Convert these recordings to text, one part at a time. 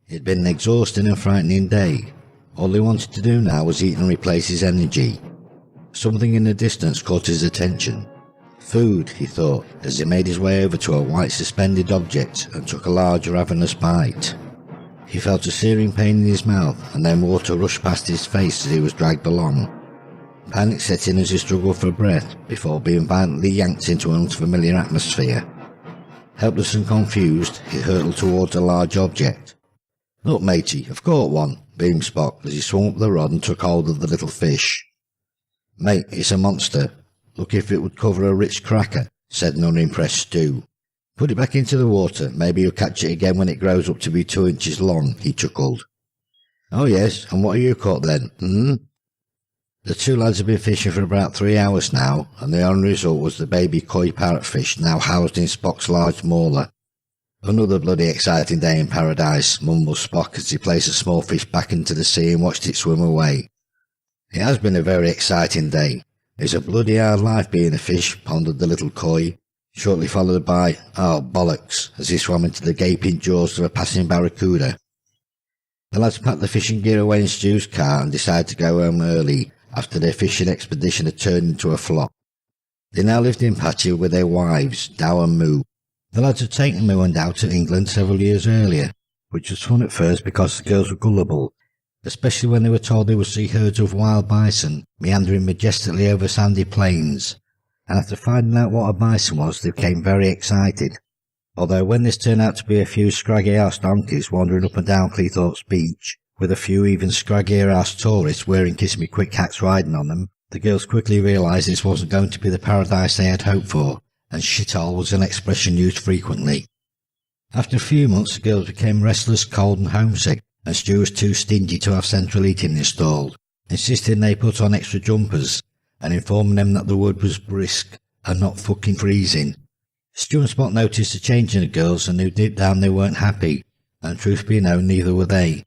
It had been an exhausting and frightening day. All he wanted to do now was eat and replace his energy. Something in the distance caught his attention. Food, he thought, as he made his way over to a white suspended object and took a large ravenous bite. He felt a searing pain in his mouth, and then water rushed past his face as he was dragged along. Panic set in as he struggled for breath before being violently yanked into an unfamiliar atmosphere. Helpless and confused, he hurtled towards a large object. "Look, matey, I've caught one," beamed Spock as he swung up the rod and took hold of the little fish. "Mate, it's a monster. Look if it would cover a rich cracker," said an unimpressed Stu. "Put it back into the water, maybe you'll catch it again when it grows up to be 2 inches long," he chuckled. "Oh yes, and what have you caught then, The two lads had been fishing for about 3 hours now, and the only result was the baby koi parrotfish now housed in Spock's large mauler. "Another bloody exciting day in paradise," mumbled Spock as he placed a small fish back into the sea and watched it swim away. "It has been a very exciting day. It's a bloody hard life being a fish," pondered the little koi, shortly followed by, "Oh, bollocks," as he swam into the gaping jaws of a passing barracuda. The lads packed the fishing gear away in Stu's car and decided to go home early, after their fishing expedition had turned into a flop. They now lived in Patchy with their wives, Dow and Moo. The lads had taken Moo and Dow to England several years earlier, which was fun at first because the girls were gullible, especially when they were told they would see herds of wild bison meandering majestically over sandy plains, and after finding out what a bison was they became very excited. Although when this turned out to be a few scraggy-arsed donkeys wandering up and down Cleethorpes Beach, with a few even scraggier-arsed tourists wearing kiss-me-quick hats riding on them, the girls quickly realised this wasn't going to be the paradise they had hoped for, and shithole was an expression used frequently. After a few months the girls became restless, cold and homesick, and Stu was too stingy to have central heating installed, insisting they put on extra jumpers, and informing them that the wood was brisk and not fucking freezing. Stu and Spot noticed a change in the girls and knew deep down they weren't happy, and truth be known, neither were they.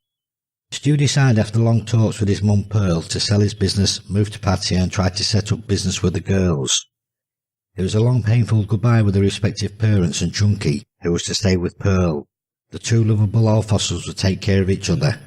Stu decided after long talks with his mum Pearl to sell his business, move to Patsy and try to set up business with the girls. It was a long painful goodbye with their respective parents and Chunky, who was to stay with Pearl. The two lovable old fossils would take care of each other,